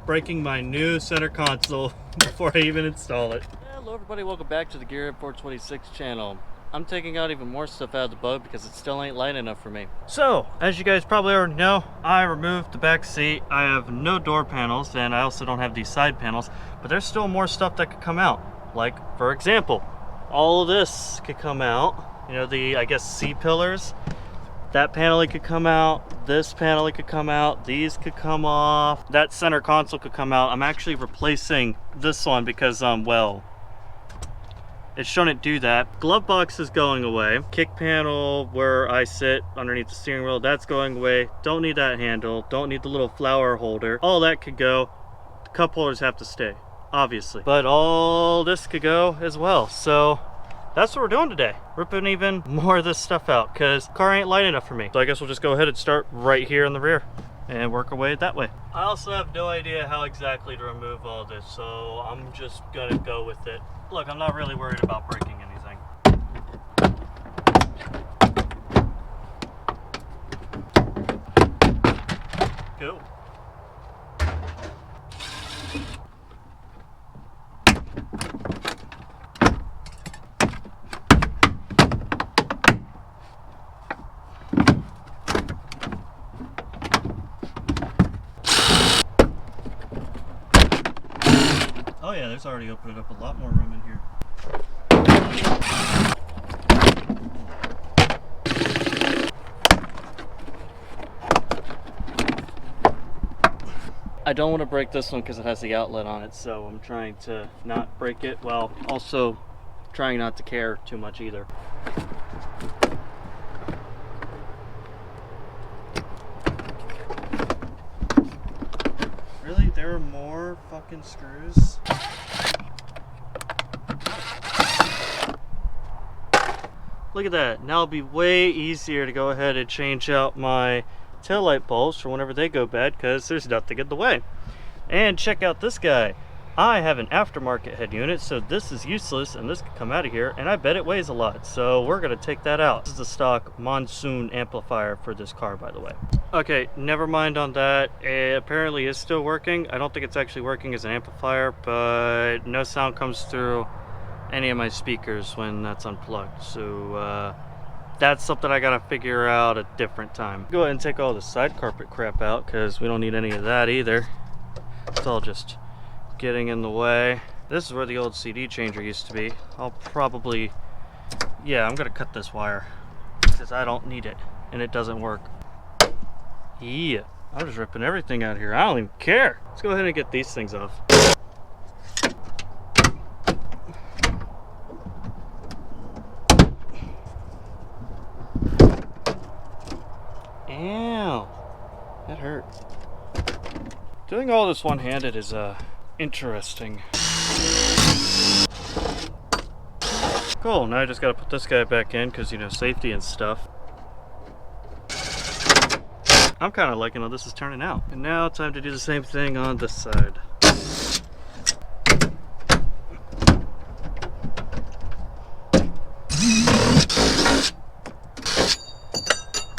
breaking my new center console before I even install it. Hello everybody, welcome back to the Gear 426 channel. I'm taking out even more stuff out of the boat because it still ain't light enough for me. So, as you guys probably already know, I removed the back seat. I have no door panels, and I also don't have these side panels, but there's still more stuff that could come out. Like, for example, all of this could come out. You know, the, I guess, C-pillars. That panel could come out, this panel could come out, these could come off, that center console could come out. I'm actually replacing this one because, well, it shouldn't do that. Glove box is going away. Kick panel where I sit underneath the steering wheel, that's going away. Don't need that handle, don't need the little flower holder. All that could go. The cup holders have to stay, obviously. But all this could go as well, so that's what we're doing today. Ripping even more of this stuff out because the car ain't light enough for me. So I guess we'll just go ahead and start right here in the rear and work our way that way. I also have no idea how exactly to remove all this, so I'm just gonna go with it. Look, I'm not really worried about breaking anything. Cool. Oh yeah, there's already opened up a lot more room in here. I don't want to break this one because it has the outlet on it, so I'm trying to not break it while also trying not to care too much either. Really? There are more fucking screws? Look at that. Now it'll be way easier to go ahead and change out my taillight bulbs for whenever they go bad because there's nothing in the way. And check out this guy. I have an aftermarket head unit, so this is useless and this could come out of here, and I bet it weighs a lot, so we're gonna take that out. This is the stock monsoon amplifier for this car, by the way. Okay, never mind on that. It apparently is still working. I don't think it's actually working as an amplifier, but no sound comes through any of my speakers when that's unplugged, so that's something I gotta figure out a different time. Go ahead and take all the side carpet crap out because we don't need any of that either. It's all just getting in the way. This is where the old CD changer used to be. I'll probably, yeah, I'm gonna cut this wire because I don't need it and it doesn't work. Yeah, I'm just ripping everything out here. I don't even care. Let's go ahead and get these things off. Ow, that hurt. Doing all this one-handed is interesting. Cool, now I just gotta put this guy back in because, you know, safety and stuff. I'm kind of liking how this is turning out. And now time to do the same thing on this side.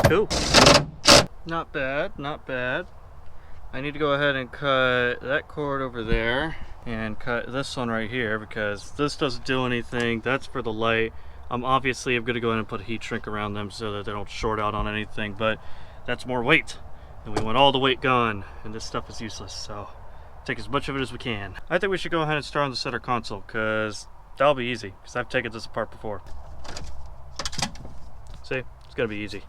Cool. Not bad, not bad. I need to go ahead and cut that cord over there and cut this one right here because this doesn't do anything. That's for the light. Obviously I'm gonna go ahead and put a heat shrink around them so that they don't short out on anything, but that's more weight. And we want all the weight gone, and this stuff is useless, so take as much of it as we can. I think we should go ahead and start on the center console because that'll be easy because I've taken this apart before. See, it's gonna be easy.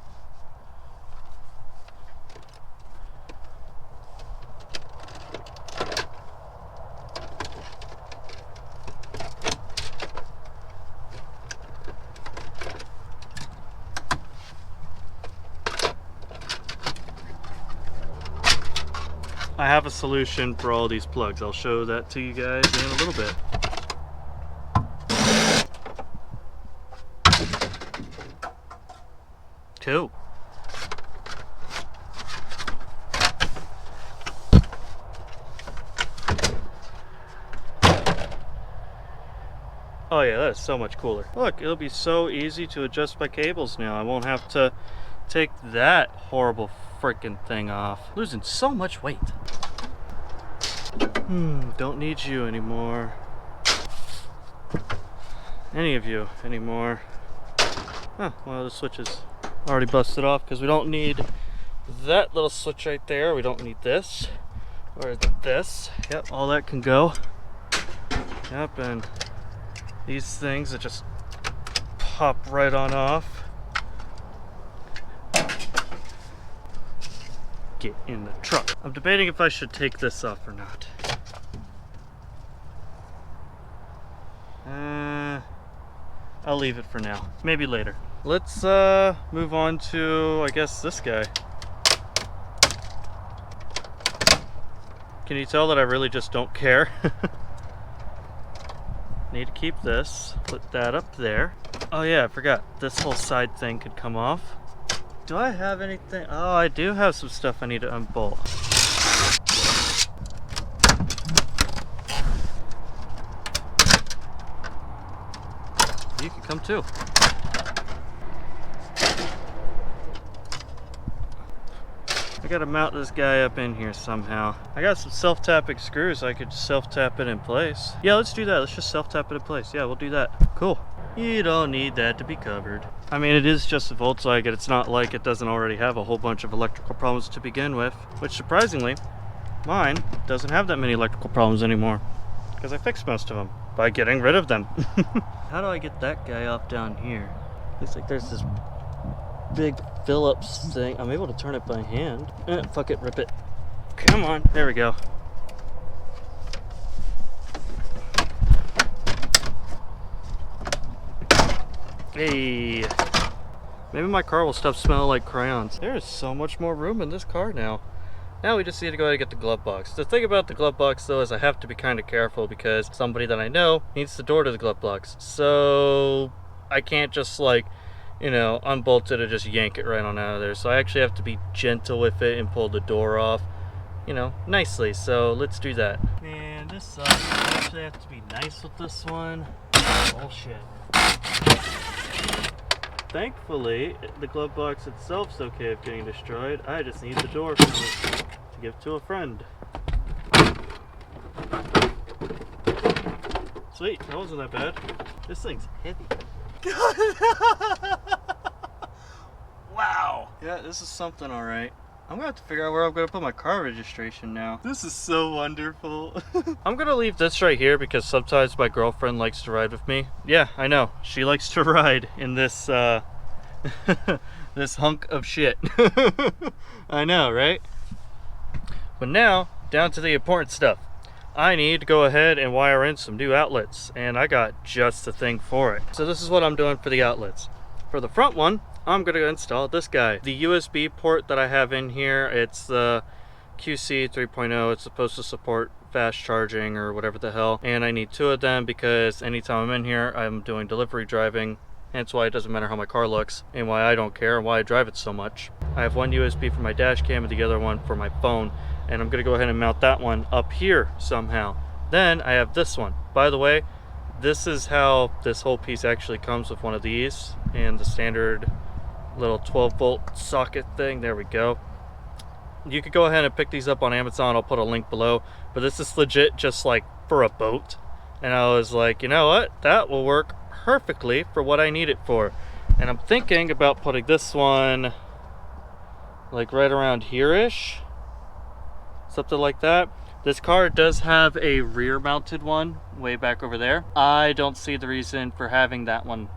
I have a solution for all these plugs. I'll show that to you guys in a little bit. Cool. Oh yeah, that's so much cooler. Look, it'll be so easy to adjust my cables now. I won't have to take that horrible freaking thing off. Losing so much weight. Don't need you anymore. Any of you anymore. Oh, well, the switch is already busted off because we don't need that little switch right there. We don't need this or this. Yep, all that can go. Yep, and these things that just pop right on off. Get in the truck. I'm debating if I should take this off or not. I'll leave it for now. Maybe later. Let's move on to, I guess, this guy. Can you tell that I really just don't care? Need to keep this. Put that up there. Oh yeah, I forgot. This whole side thing could come off. Do I have anything? Oh, I do have some stuff I need to unbolt. You can come too. I gotta mount this guy up in here somehow. I got some self-tapping screws. I could self-tap it in place. Yeah, let's do that. Let's just self-tap it in place. Yeah, we'll do that. Cool. You don't need that to be covered. I mean, it is just a Volkswagen. It's not like it doesn't already have a whole bunch of electrical problems to begin with, which surprisingly, mine doesn't have that many electrical problems anymore because I fixed most of them by getting rid of them. How do I get that guy off down here? Looks like there's this big Phillips thing. I'm able to turn it by hand. Fuck it, rip it. Come on, there we go. Hey, maybe my car will stop smelling like crayons. There is so much more room in this car now. Now we just need to go ahead and get the glove box. The thing about the glove box though is I have to be kind of careful because somebody that I know needs the door to the glove box. So I can't just like, you know, unbolt it and just yank it right on out of there. So I actually have to be gentle with it and pull the door off, you know, nicely. So let's do that. Man, this sucks. I actually have to be nice with this one. Bullshit. Thankfully, the glove box itself's okay of getting destroyed. I just need the door to give to a friend. Sweet, that wasn't that bad. This thing's heavy. Wow. Yeah, this is something alright. I'm gonna have to figure out where I'm gonna put my car registration now. This is so wonderful. I'm gonna leave this right here because sometimes my girlfriend likes to ride with me. Yeah, I know. She likes to ride in this, this hunk of shit. I know, right? But now, down to the important stuff. I need to go ahead and wire in some new outlets, and I got just the thing for it. So this is what I'm doing for the outlets. For the front one, I'm gonna install this guy. The USB port that I have in here, it's the QC 3.0. It's supposed to support fast charging or whatever the hell. And I need 2 of them because anytime I'm in here, I'm doing delivery driving. Hence why it doesn't matter how my car looks and why I don't care and why I drive it so much. I have one USB for my dash cam and the other one for my phone. And I'm gonna go ahead and mount that one up here somehow. Then I have this one. By the way, this is how this whole piece actually comes with one of these and the standard little 12-volt socket thing. There we go. You could go ahead and pick these up on Amazon. I'll put a link below. But this is legit just like for a boat. And I was like, you know what? That will work perfectly for what I need it for. And I'm thinking about putting this one like right around here-ish. Something like that. This car does have a rear mounted one way back over there. I don't see the reason for having that one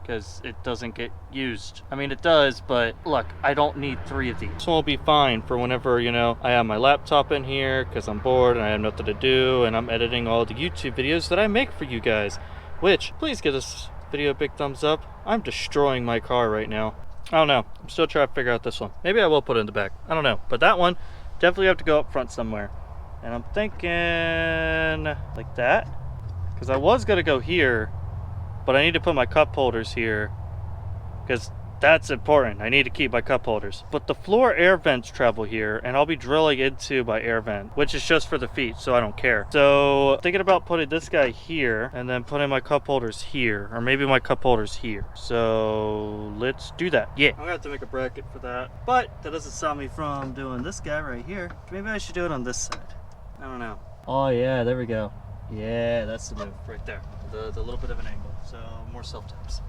because it doesn't get used. I mean, it does, but look, I don't need 3 of these. This one will be fine for whenever, you know, I have my laptop in here because I'm bored and I have nothing to do and I'm editing all the YouTube videos that I make for you guys. Which, please give this video a big thumbs up. I'm destroying my car right now. I don't know. I'm still trying to figure out this one. Maybe I will put it in the back. I don't know. But that one definitely have to go up front somewhere. And I'm thinking like that. Because I was going to go here, but I need to put my cup holders here. Because that's important. I need to keep my cup holders. But the floor air vents travel here, and I'll be drilling into my air vent, which is just for the feet, so I don't care. So thinking about putting this guy here, and then putting my cup holders here, or maybe my cup holders here. So let's do that. Yeah. I'm gonna have to make a bracket for that. But that doesn't stop me from doing this guy right here. Maybe I should do it on this side. I don't know. Oh yeah, there we go. Yeah, that's the move right there. The little bit of an angle. So more self taps.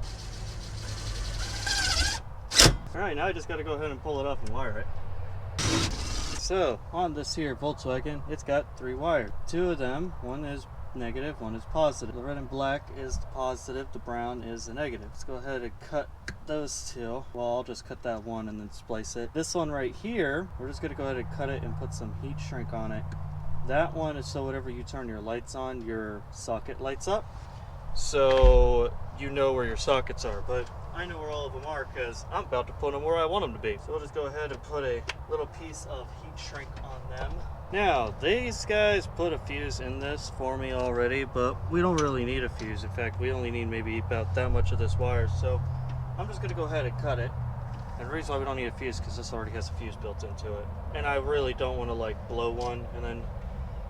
All right, now I just got to go ahead and pull it up and wire it. So on this here Volkswagen, it's got 3 wires. 2 of them, one is negative, one is positive. The red and black is the positive, the brown is the negative. Let's go ahead and cut those 2. Well, I'll just cut that one and then splice it. This one right here, we're just gonna go ahead and cut it and put some heat shrink on it. That one is so whenever you turn your lights on, your socket lights up. So you know where your sockets are, but I know where all of them are because I'm about to put them where I want them to be. So we'll just go ahead and put a little piece of heat shrink on them. Now, these guys put a fuse in this for me already, but we don't really need a fuse. In fact, we only need maybe about that much of this wire. So I'm just gonna go ahead and cut it. And the reason why we don't need a fuse is because this already has a fuse built into it. And I really don't want to like blow one and then,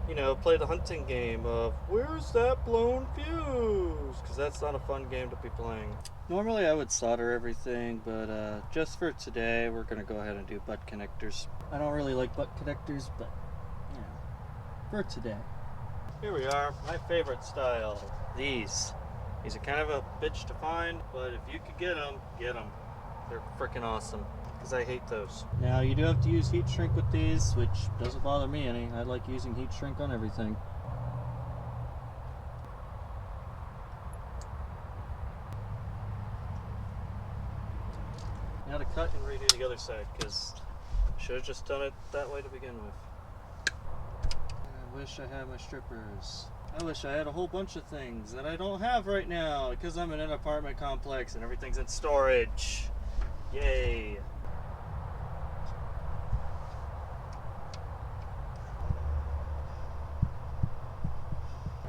you know, play the hunting game of where's that blown fuse? Because that's not a fun game to be playing. Normally I would solder everything, but just for today, we're gonna go ahead and do butt connectors. I don't really like butt connectors, but you know, for today. Here we are, my favorite style. These are kind of a bitch to find, but if you could get them, get them. They're freaking awesome. Because I hate those. Now you do have to use heat shrink with these, which doesn't bother me any. I like using heat shrink on everything. Now to cut and redo the other side, because I should have just done it that way to begin with. I wish I had my strippers. I wish I had a whole bunch of things that I don't have right now, because I'm in an apartment complex and everything's in storage. Yay!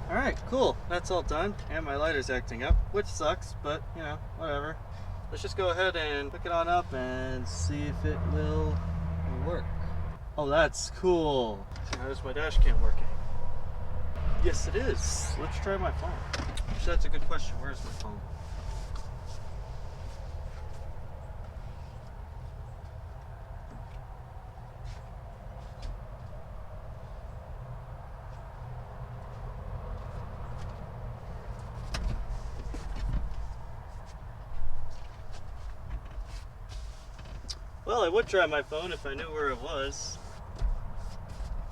Alright, cool. That's all done. And my lighter's acting up, which sucks, but, you know, whatever. Let's just go ahead and pick it on up and see if it will work. Oh, that's cool. How is my dash cam working? Yes, it is. Let's try my phone. Actually, that's a good question. Where's my phone? Well, I would try my phone if I knew where it was.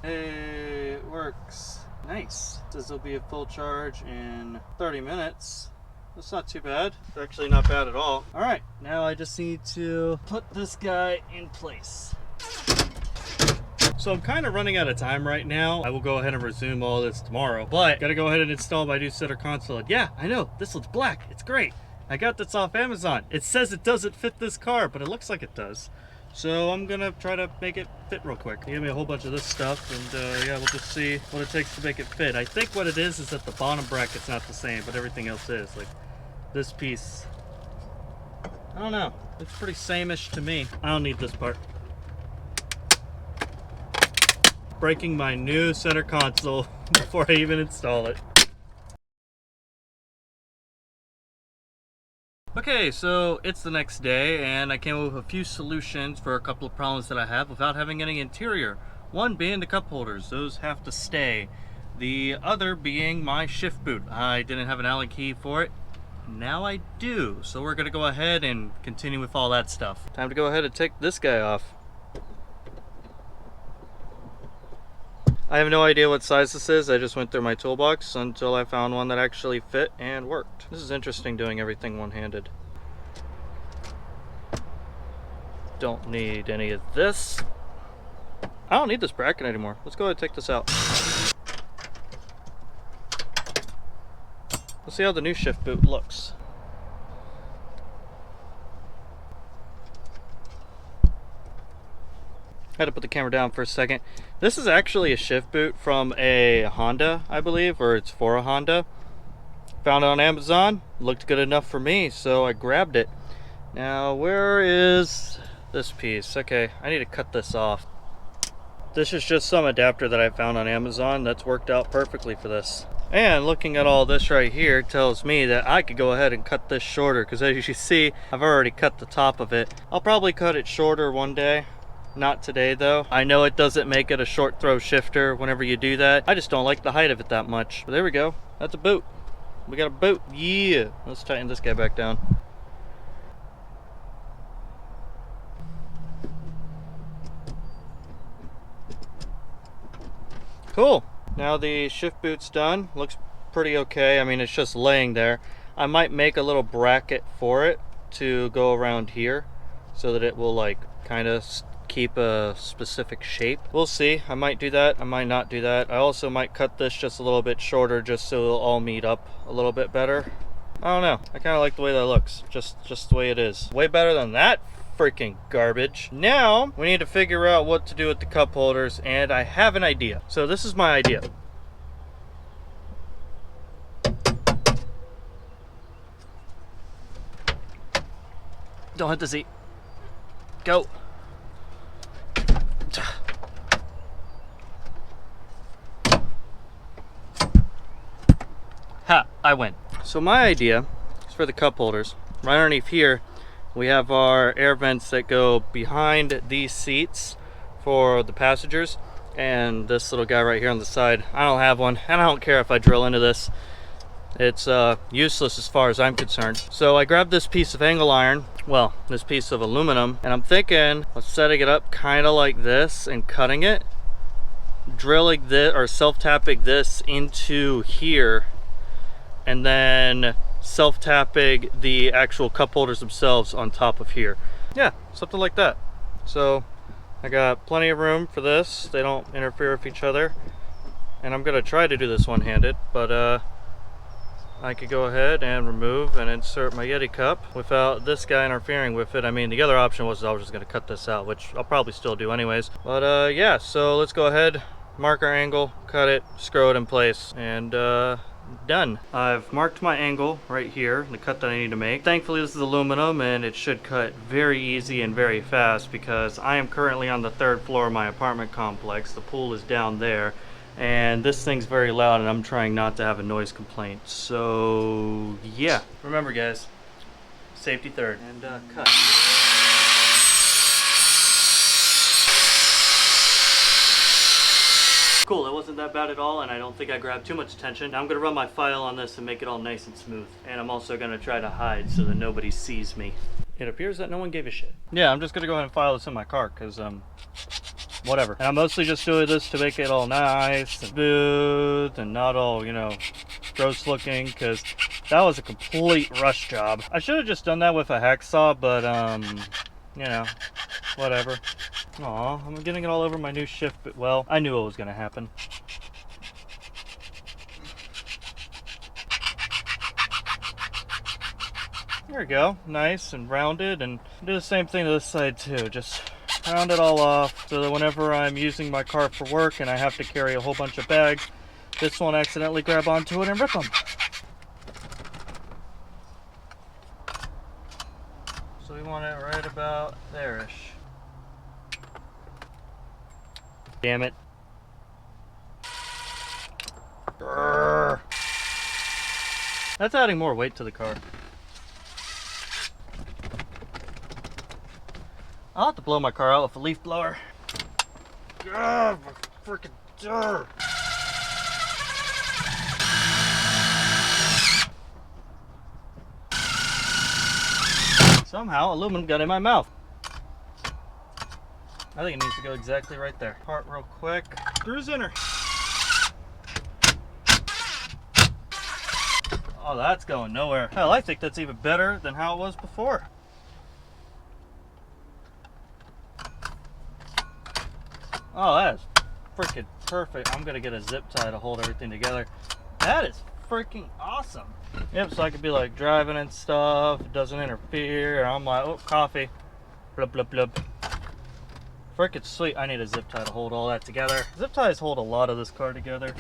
Hey, it works. Nice. This will be a full charge in 30 minutes. That's not too bad. It's actually not bad at all. All right, now I just need to put this guy in place. So I'm kind of running out of time right now. I will go ahead and resume all this tomorrow, but gotta go ahead and install my new center console. Yeah, I know, this looks black. It's great. I got this off Amazon. It says it doesn't fit this car, but it looks like it does. So I'm gonna try to make it fit real quick. He gave me a whole bunch of this stuff, and yeah, we'll just see what it takes to make it fit. I think what it is that the bottom bracket's not the same, but everything else is. Like this piece, I don't know. It's pretty same-ish to me. I don't need this part. Breaking my new center console before I even install it. Okay, so it's the next day and I came up with a few solutions for a couple of problems that I have without having any interior. One being the cup holders, those have to stay. The other being my shift boot. I didn't have an Allen key for it. Now I do, so we're gonna go ahead and continue with all that stuff. Time to go ahead and take this guy off. I have no idea what size this is. I just went through my toolbox until I found one that actually fit and worked. This is interesting doing everything one-handed. Don't need any of this. I don't need this bracket anymore. Let's go ahead and take this out. Let's see how the new shift boot looks. I had to put the camera down for a second. This is actually a shift boot from a Honda, I believe, or it's for a Honda. Found it on Amazon, looked good enough for me, so I grabbed it. Now, where is this piece? Okay, I need to cut this off. This is just some adapter that I found on Amazon that's worked out perfectly for this. And looking at all this right here tells me that I could go ahead and cut this shorter, because as you see, I've already cut the top of it. I'll probably cut it shorter one day. Not today though. I know it doesn't make it a short throw shifter whenever you do that. I just don't like the height of it that much. But there we go. That's a boot. We got a boot. Yeah. Let's tighten this guy back down. Cool. Now the shift boot's done. Looks pretty okay. I mean, it's just laying there. I might make a little bracket for it to go around here so that it will like kind of keep a specific shape. We'll see. I might do that. I might not do that. I also might cut this just a little bit shorter just so it'll all meet up a little bit better. I don't know. I kind of like the way that looks. Just the way it is. Way better than that freaking garbage. Now we need to figure out what to do with the cup holders, and I have an idea. So this is my idea. Don't hit the seat. Go. Ha, I win. So my idea is for the cup holders. Right underneath here, we have our air vents that go behind these seats for the passengers, and this little guy right here on the side. I don't have one, and I don't care if I drill into this. It's useless as far as I'm concerned. So I grabbed this piece of angle iron, well, this piece of aluminum, and I'm thinking of setting it up kind of like this and cutting it, drilling this or self-tapping this into here, and then self-tapping the actual cup holders themselves on top of here. Yeah, something like that. So I got plenty of room for this. They don't interfere with each other. And I'm gonna try to do this one-handed, but I could go ahead and remove and insert my Yeti cup without this guy interfering with it. I mean, the other option was I was just gonna cut this out, which I'll probably still do anyways. But yeah, so let's go ahead, mark our angle, cut it, screw it in place, and done. I've marked my angle right here, the cut that I need to make. Thankfully this is aluminum and it should cut very easy and very fast because I am currently on the 3rd floor of my apartment complex. The pool is down there and this thing's very loud and I'm trying not to have a noise complaint. So yeah, remember guys, safety 3rd, and cut. Cool, it wasn't that bad at all, and I don't think I grabbed too much attention. Now I'm gonna run my file on this and make it all nice and smooth. And I'm also gonna try to hide so that nobody sees me. It appears that no one gave a shit. Yeah, I'm just gonna go ahead and file this in my car, cause whatever. And I'm mostly just doing this to make it all nice and smooth and not all, you know, gross looking, cause that was a complete rush job. I should have just done that with a hacksaw, but you know, whatever. Aw, I'm getting it all over my new shift, but well, I knew what was gonna happen. There we go, nice and rounded, and do the same thing to this side too. Just round it all off so that whenever I'm using my car for work and I have to carry a whole bunch of bags, this won't accidentally grab onto it and rip them. So we want it right about there-ish. Damn it. Grrr. That's adding more weight to the car. I'll have to blow my car out with a leaf blower. God, my freaking dirt. Somehow aluminum got in my mouth. I think it needs to go exactly right there. Part real quick. Screws in her. Oh, that's going nowhere. Hell, I think that's even better than how it was before. Oh, that is freaking perfect. I'm gonna get a zip tie to hold everything together. That is freaking awesome. Yep, so I could be like driving and stuff. It doesn't interfere. I'm like, oh, coffee. Blub, blub, blub. Freaking sweet. I need a zip tie to hold all that together. Zip ties hold a lot of this car together.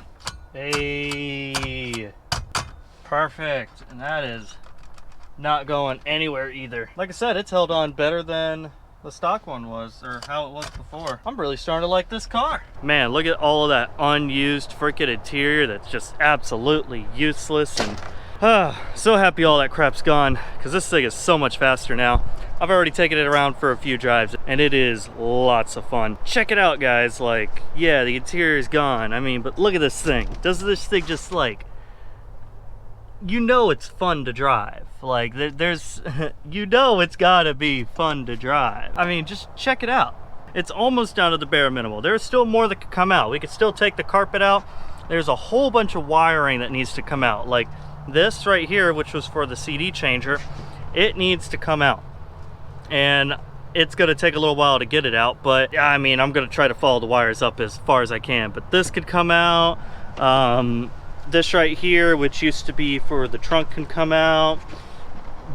Hey, perfect. And that is not going anywhere either. Like I said, it's held on better than the stock one was, or how it was before. I'm really starting to like this car. Man, look at all of that unused freaking interior that's just absolutely useless, and so happy all that crap's gone, because this thing is so much faster now. I've already taken it around for a few drives, and it is lots of fun. Check it out, guys. Like, yeah, the interior is gone. I mean, but look at this thing. Does this thing just like, you know it's fun to drive. Like, there's, you know it's gotta be fun to drive. I mean, just check it out. It's almost down to the bare minimum. There's still more that could come out. We could still take the carpet out. There's a whole bunch of wiring that needs to come out. Like this right here, which was for the CD changer, it needs to come out. And it's gonna take a little while to get it out, but I mean, I'm gonna try to follow the wires up as far as I can. But this could come out. This right here, which used to be for the trunk, can come out.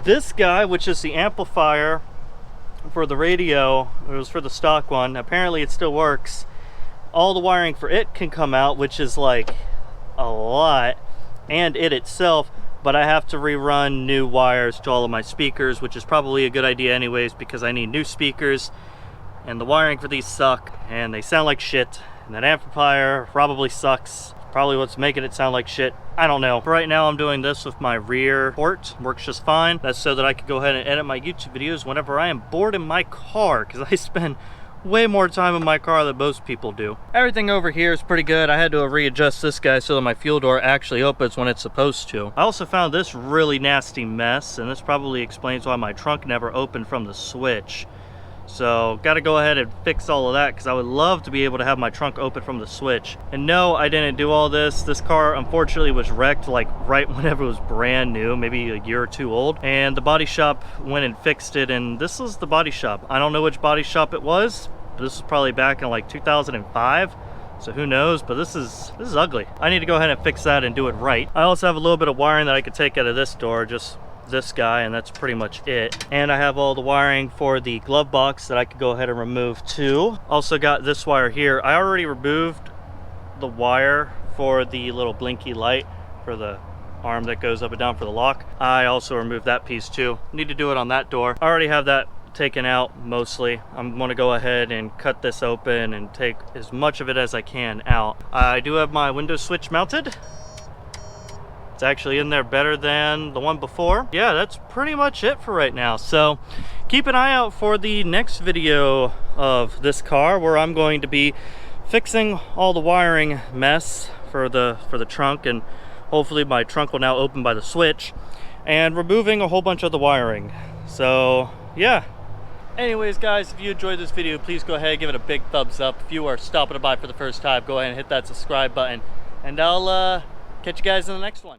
This guy, which is the amplifier for the radio, it was for the stock one, apparently it still works. All the wiring for it can come out, which is like a lot, and it itself, but I have to rerun new wires to all of my speakers, which is probably a good idea anyways, because I need new speakers, and the wiring for these suck, and they sound like shit, and that amplifier probably sucks. Probably what's making it sound like shit. I don't know. For right now, I'm doing this with my rear port. Works just fine. That's so that I can go ahead and edit my YouTube videos whenever I am bored in my car, because I spend way more time in my car than most people do. Everything over here is pretty good. I had to readjust this guy so that my fuel door actually opens when it's supposed to. I also found this really nasty mess, and this probably explains why my trunk never opened from the switch. So got to go ahead and fix all of that, because I would love to be able to have my trunk open from the switch. And no, I didn't do all this. This car unfortunately was wrecked like right whenever it was brand new, maybe a year or two old, and the body shop went and fixed it. And this is the body shop. I don't know which body shop it was, but this was probably back in like 2005, so who knows. But this is ugly. I need to go ahead and fix that and do it right. I also have a little bit of wiring that I could take out of this door, just this guy, and that's pretty much it. And I have all the wiring for the glove box that I could go ahead and remove too. Also got this wire here. I already removed the wire for the little blinky light for the arm that goes up and down for the lock. I also removed that piece too. Need to do it on that door. I already have that taken out mostly. I'm going to go ahead and cut this open and take as much of it as I can out. I do have my window switch mounted. It's actually in there better than the one before. Yeah, that's pretty much it for right now. So keep an eye out for the next video of this car, where I'm going to be fixing all the wiring mess for the trunk, and hopefully my trunk will now open by the switch, and removing a whole bunch of the wiring. So yeah. Anyways, guys, if you enjoyed this video, please go ahead and give it a big thumbs up. If you are stopping by for the first time, go ahead and hit that subscribe button, and I'll catch you guys in the next one.